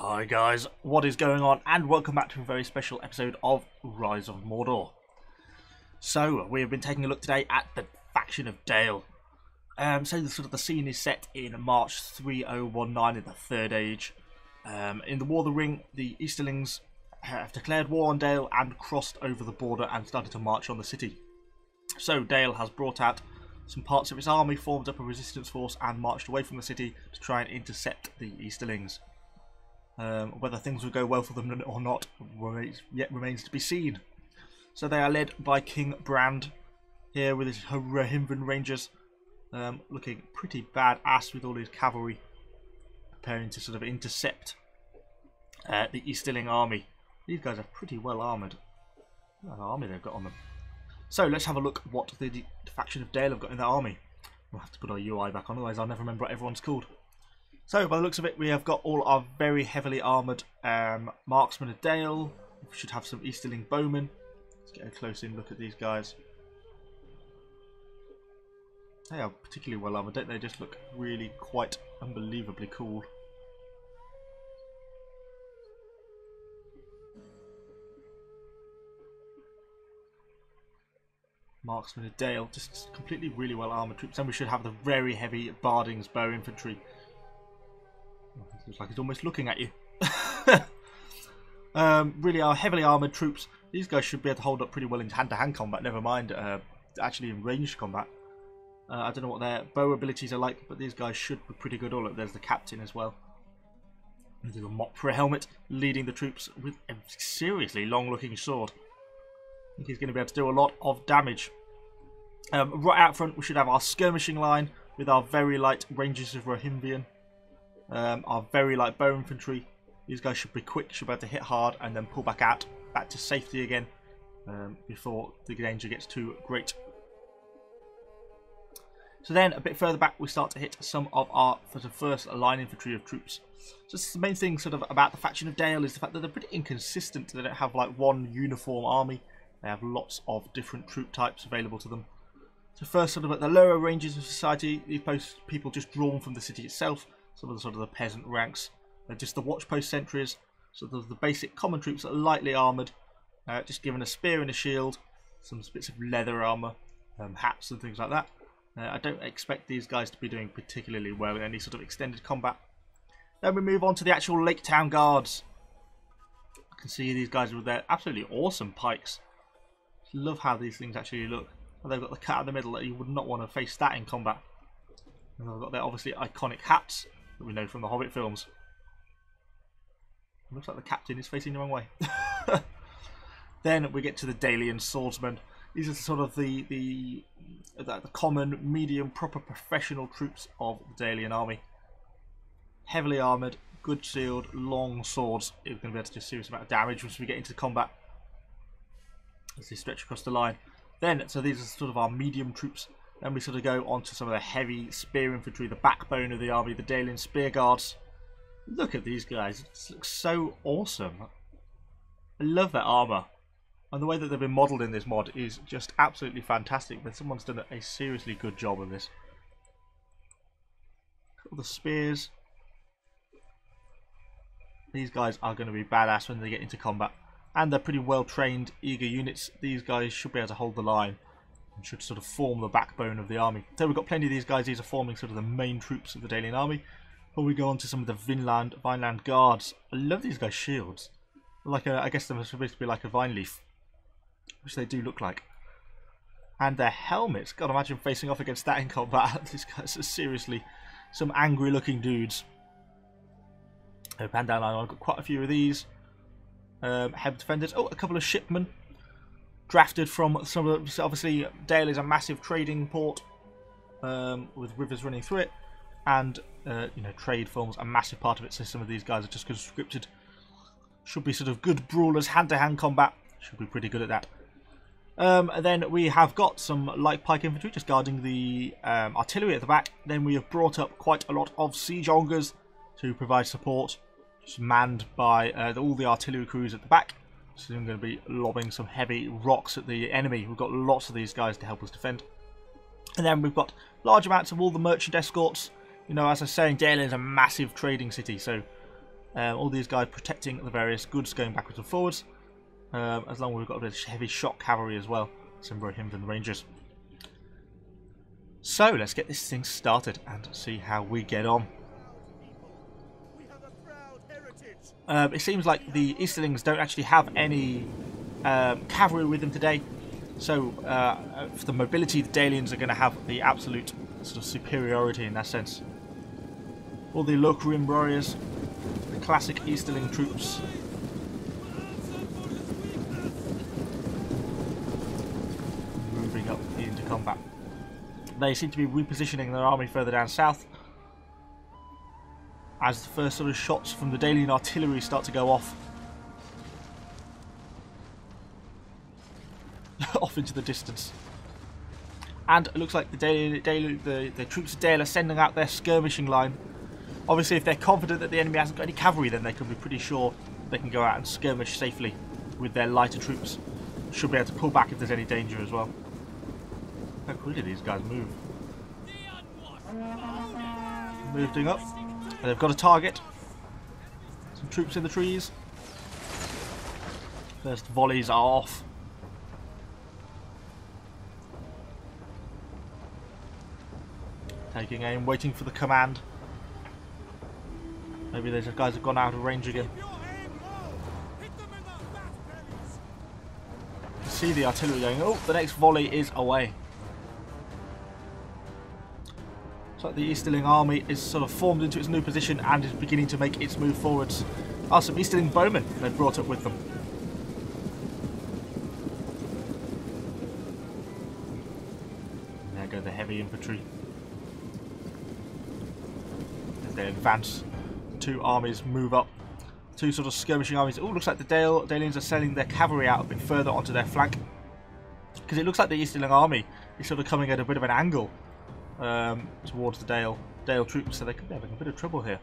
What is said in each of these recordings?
Hi guys, what is going on, and welcome back to a very special episode of Rise of Mordor. So, we have been taking a look today at the faction of Dale. The scene is set in March 3019 in the Third Age. In the War of the Ring, the Easterlings have declared war on Dale and crossed over the border and started to march on the city. So, Dale has brought out some parts of its army, formed up a resistance force and marched away from the city to try and intercept the Easterlings. Whether things will go well for them or not remains to be seen. So they are led by King Brand here with his Rohirrim Rangers, looking pretty badass with all his cavalry, preparing to sort of intercept the Easterling army. These guys are pretty well armoured. What army they've got on them. So let's have a look what the faction of Dale have got in their army. We'll have to put our UI back on, otherwise I'll never remember what everyone's called. So, by the looks of it, we have got all our very heavily armoured marksmen of Dale. We should have some Easterling bowmen. Let's get a close-in look at these guys. They are particularly well armoured, don't they? Just look really quite unbelievably cool. Marksmen of Dale, just completely really well armoured troops. And we should have the very heavy Barding's bow infantry. Looks like he's almost looking at you. Really are heavily armoured troops. These guys should be able to hold up pretty well in hand-to-hand combat, never mind actually in ranged combat. I don't know what their bow abilities are like, but these guys should be pretty good. Oh look, there's the captain as well. With a mop for a helmet, leading the troops with a seriously long-looking sword. I think he's going to be able to do a lot of damage. Right out front, we should have our skirmishing line with our very light Rangers of Rohirrim. Our very light bow infantry. These guys should be quick, should be able to hit hard and then pull back out, back to safety again before the danger gets too great. So then a bit further back we start to hit some of our first line infantry of troops. So the main thing sort of about the faction of Dale is the fact that they're pretty inconsistent. They don't have like one uniform army. They have lots of different troop types available to them. So first, sort of at the lower ranges of society, these people just drawn from the city itself. Some of the sort of the peasant ranks. They're just the watchpost sentries. So there's the basic common troops that are lightly armoured. Just given a spear and a shield. Some bits of leather armour. Hats and things like that. I don't expect these guys to be doing particularly well in any sort of extended combat. Then we move on to the actual Lake Town Guards. I can see these guys with their absolutely awesome pikes. Love how these things actually look. And they've got the cat in the middle that you would not want to face that in combat. And they've got their obviously iconic hats that we know from the Hobbit films. It looks like the captain is facing the wrong way. Then we get to the Dalian swordsmen. These are sort of the common, medium, proper professional troops of the Dalian army. Heavily armoured, good shield, long swords. It's going to be able to do a serious amount of damage once we get into combat. As they stretch across the line. Then, so these are sort of our medium troops. Then we sort of go on to some of the heavy spear infantry, the backbone of the army, the Dalian spear guards. Look at these guys. It looks so awesome. I love their armour. And the way that they've been modelled in this mod is just absolutely fantastic. But someone's done a seriously good job of this. All the spears. These guys are going to be badass when they get into combat. And they're pretty well trained, eager units. These guys should be able to hold the line. And should sort of form the backbone of the army. So we've got plenty of these guys. These are forming sort of the main troops of the Dalian army. But we go on to some of the Vineland guards. I love these guys' shields. Like I guess they're supposed to be like a vine leaf. Which they do look like. And their helmets. God, imagine facing off against that in combat. These guys are seriously some angry looking dudes. Pan down line, I've got quite a few of these. Heavy defenders. Oh, a couple of shipmen. Drafted from some of the, obviously Dale is a massive trading port with rivers running through it, and you know, trade forms a massive part of it. So some of these guys are just conscripted. Should be sort of good brawlers, hand-to-hand combat. Should be pretty good at that. And then we have got some light pike infantry just guarding the artillery at the back. Then we have brought up quite a lot of siege augers to provide support, just manned by all the artillery crews at the back. So I'm going to be lobbing some heavy rocks at the enemy. We've got lots of these guys to help us defend. And then we've got large amounts of all the merchant escorts. You know, as I was saying, Dale is a massive trading city, so All these guys protecting the various goods going backwards and forwards. As long as we've got a bit of heavy shock cavalry as well. Similar to him than the Rangers. So let's get this thing started and see how we get on. It seems like the Easterlings don't actually have any cavalry with them today, so for the mobility, the Dalians are going to have the absolute sort of superiority in that sense. All the Locrian warriors, the classic Easterling troops. Moving up into combat. They seem to be repositioning their army further down south, as the first sort of shots from the Dalian artillery start to go off. Off into the distance. And it looks like the troops of Dale are sending out their skirmishing line. Obviously, if they're confident that the enemy hasn't got any cavalry, then they can be pretty sure they can go out and skirmish safely with their lighter troops. Should be able to pull back if there's any danger as well. How quickly these guys move. Moving up. And they've got a target. Some troops in the trees. First volleys are off. Taking aim, waiting for the command. Maybe those guys have gone out of range again. You see the artillery going, oh, the next volley is away. So the Easterling army is sort of formed into its new position and is beginning to make its move forwards. Ah, some Easterling bowmen they've brought up with them. There go the heavy infantry. As they advance, two armies move up. Two sort of skirmishing armies. Oh, looks like the Dalians are sending their cavalry out a bit further onto their flank. Because it looks like the Easterling army is sort of coming at a bit of an angle. Towards the Dale troops, so they could be having a bit of trouble here.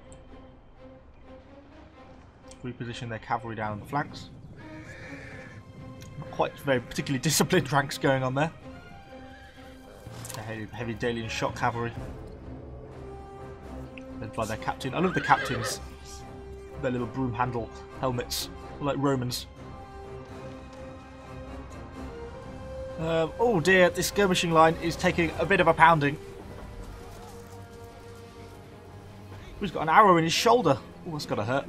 Reposition their cavalry down the flanks. Not quite very particularly disciplined ranks going on there. Heavy Dalian shock cavalry, led by their captain. I love the captains. Their little broom handle helmets, like Romans. Oh dear, this skirmishing line is taking a bit of a pounding. He's got an arrow in his shoulder. Oh, that's got to hurt.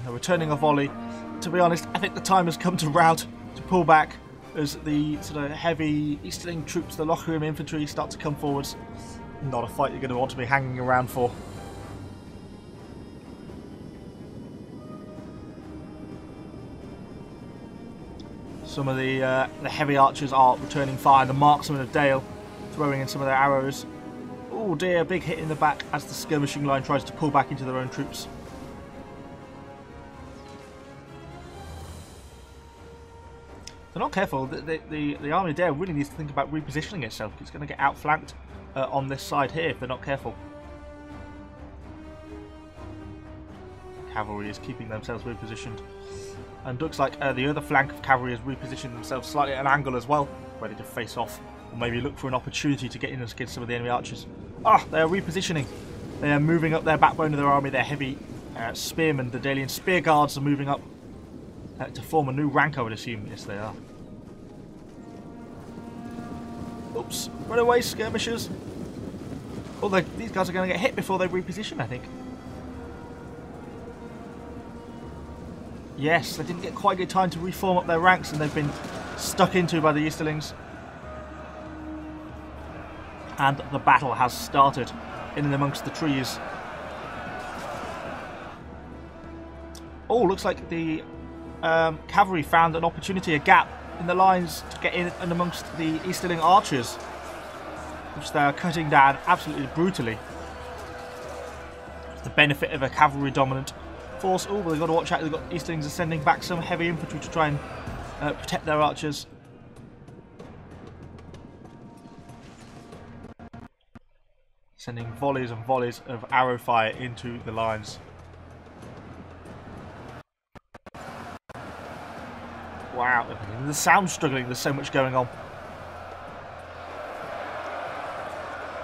They're returning a volley. To be honest, I think the time has come to rout, to pull back, as the sort of heavy Easterling troops, the Locrian infantry, start to come forwards. Not a fight you're going to want to be hanging around for. Some of the heavy archers are returning fire. The marksmen of Dale throwing in some of their arrows. Oh dear, big hit in the back as the skirmishing line tries to pull back into their own troops. If they're not careful, the army of Dale really needs to think about repositioning itself. It's going to get outflanked on this side here if they're not careful. Cavalry is keeping themselves repositioned. And looks like the other flank of cavalry has repositioned themselves slightly at an angle as well, ready to face off. Or maybe look for an opportunity to get in against some of the enemy archers. Ah, they are repositioning. They are moving up their backbone of their army. Their heavy spearmen, the Dalian spear guards, are moving up to form a new rank, I would assume. Yes, they are. Oops, run away, skirmishers. Although these guys are going to get hit before they reposition, I think. Yes, they didn't get quite good time to reform up their ranks, and they've been stuck into by the Easterlings. And the battle has started in and amongst the trees. Oh, looks like the cavalry found an opportunity, a gap in the lines to get in and amongst the Easterling archers, which they are cutting down absolutely brutally. The benefit of a cavalry dominant force. Oh, they've got to watch out. They've got Easterlings are sending back some heavy infantry to try and protect their archers. Sending volleys and volleys of arrow fire into the lines. Wow, the sound's struggling. There's so much going on.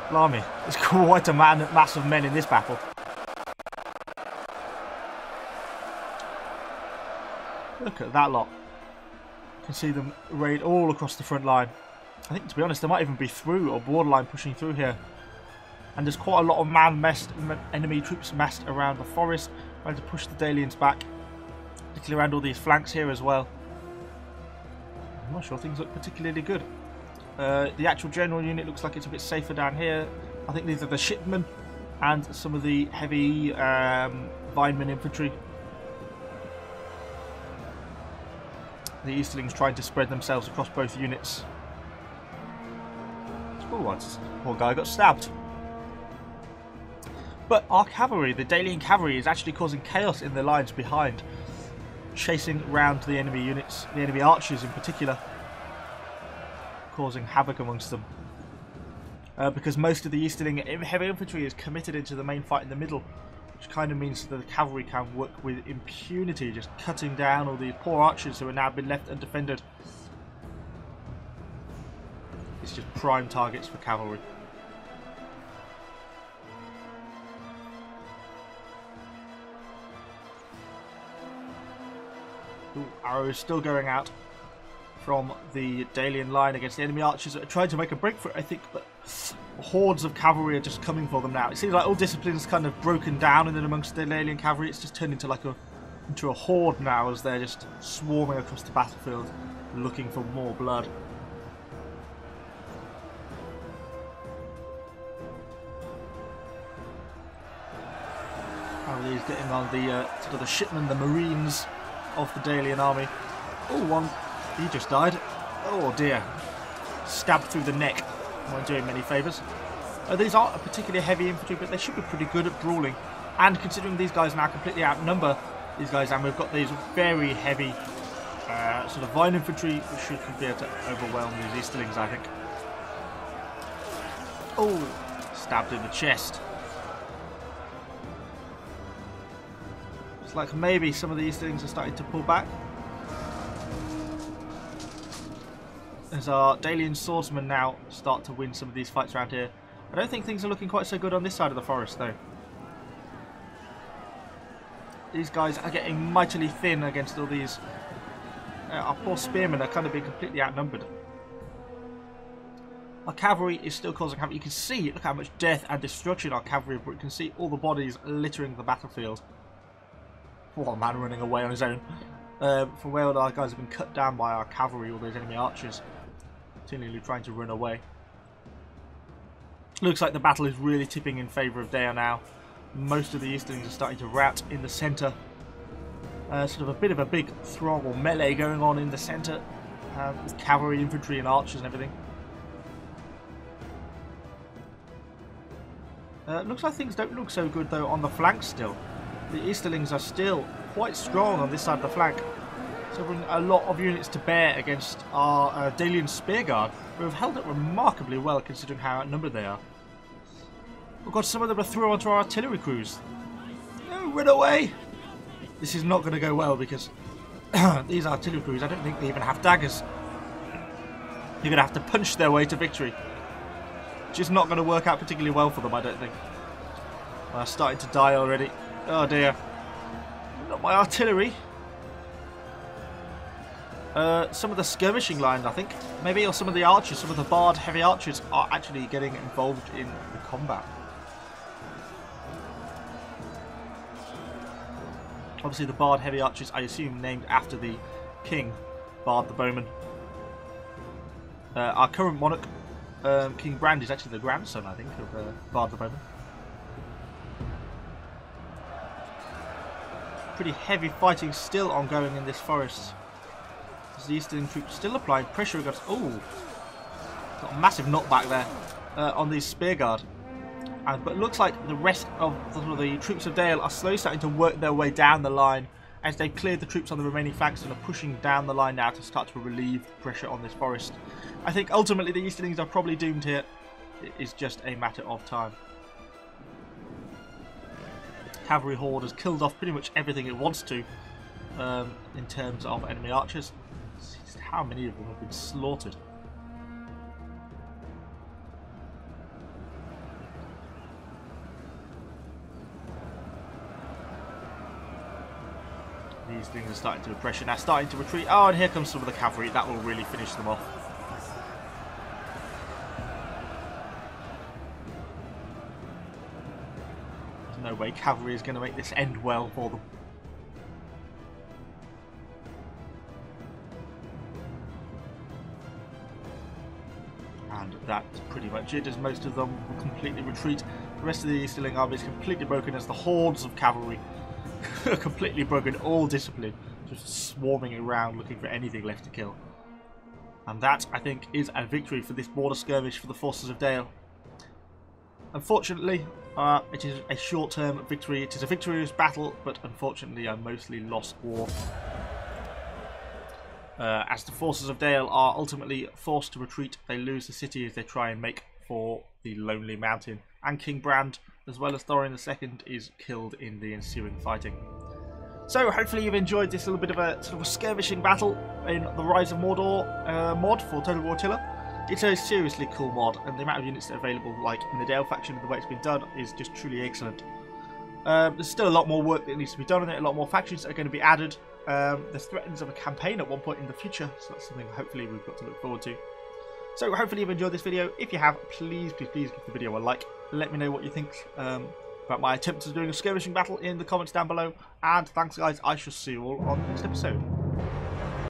Blimey, there's quite a mass of men in this battle. Look at that lot. You can see them raid all across the front line. I think, to be honest, they might even be through or borderline pushing through here. And there's quite a lot of enemy troops massed around the forest, trying to push the Dalians back, particularly around all these flanks here as well. I'm not sure things look particularly good. The actual general unit looks like it's a bit safer down here. I think these are the shipmen and some of the heavy Vineman infantry. The Easterlings trying to spread themselves across both units. Oh, poor guy got stabbed. But our cavalry, the Dalian cavalry, is actually causing chaos in the lines behind, chasing round the enemy units, the enemy archers in particular, causing havoc amongst them. Because most of the Easterling heavy infantry is committed into the main fight in the middle, which kind of means that the cavalry can work with impunity, just cutting down all the poor archers who have now been left undefended. It's just prime targets for cavalry. Ooh, arrows still going out from the Dalian line against the enemy archers that are trying to make a break for it, I think, but hordes of cavalry are just coming for them now. It seems like all discipline's kind of broken down and then amongst the Dalian cavalry it's just turned into like a horde now as they're just swarming across the battlefield looking for more blood. He's getting on the sort of the shipmen, the marines of the Dalian army. Oh, one, he just died. Oh dear, stabbed through the neck. Won't do him many favours. These aren't a particularly heavy infantry, but they should be pretty good at brawling. And considering these guys now completely outnumber these guys, and we've got these very heavy sort of Vine infantry, which should be able to overwhelm these Easterlings, I think. Oh, stabbed in the chest. It's like maybe some of the Easterlings are starting to pull back. As our Dalian swordsmen now start to win some of these fights around here. I don't think things are looking quite so good on this side of the forest though. These guys are getting mightily thin against all these. Our poor spearmen are kind of being completely outnumbered. Our cavalry is still causing havoc. You can see, look how much death and destruction our cavalry have brought. You can see all the bodies littering the battlefield. One man running away on his own. From where all our guys have been cut down by our cavalry, all those enemy archers, continually trying to run away. Looks like the battle is really tipping in favour of Dea now. Most of the Easterlings are starting to rout in the centre. Sort of a bit of a big throng or melee going on in the centre, with cavalry, infantry and archers and everything. Looks like things don't look so good though on the flanks still. The Easterlings are still quite strong on this side of the flank. So bringing a lot of units to bear against our Dalian Spearguard, who have held up remarkably well considering how outnumbered they are. Oh god, some of them are through onto our artillery crews. No, run away! This is not going to go well because these artillery crews, I don't think they even have daggers. You're going to have to punch their way to victory. Just not going to work out particularly well for them, I don't think. Starting to die already. Oh dear. Not my artillery. Some of the skirmishing line, I think. Maybe, or some of the archers, some of the barred heavy archers are actually getting involved in the combat. Obviously the barred heavy archers, I assume, named after the king, Bard the Bowman. Our current monarch, King Brand, is actually the grandson, I think, of Bard the Bowman. Pretty heavy fighting still ongoing in this forest. As the Eastern troops still applying pressure against. Oh, got a massive knockback there on these Spearguard. But it looks like the rest of the troops of Dale are slowly starting to work their way down the line as they've cleared the troops on the remaining flanks and are pushing down the line now to start to relieve pressure on this forest. I think ultimately the Easterlings are probably doomed here. It is just a matter of time. Cavalry horde has killed off pretty much everything it wants to in terms of enemy archers. How many of them have been slaughtered? These things are starting to pressure now, starting to retreat. Oh, and here comes some of the cavalry. That will really finish them off. There's no way cavalry is going to make this end well for them. And that's pretty much it, as most of them will completely retreat. The rest of the Easterling army is completely broken as the hordes of cavalry are completely broken, all discipline, just swarming around looking for anything left to kill. And that, I think, is a victory for this border skirmish for the forces of Dale. Unfortunately, it is a short-term victory. It is a victorious battle, but unfortunately a mostly lost war. As the forces of Dale are ultimately forced to retreat, they lose the city as they try and make for the Lonely Mountain. And King Brand, as well as Thorin II, is killed in the ensuing fighting. So hopefully you've enjoyed this little bit of a sort of a skirmishing battle in the Rise of Mordor mod for Total War Atilla. It's a seriously cool mod, and the amount of units that are available, like in the Dale faction, and the way it's been done, is just truly excellent. There's still a lot more work that needs to be done on it, a lot more factions that are going to be added. There's threats of a campaign at one point in the future, so that's something hopefully we've got to look forward to. So hopefully you've enjoyed this video. If you have, please give the video a like. Let me know what you think about my attempt at doing a skirmishing battle in the comments down below. And thanks guys, I shall see you all on the next episode.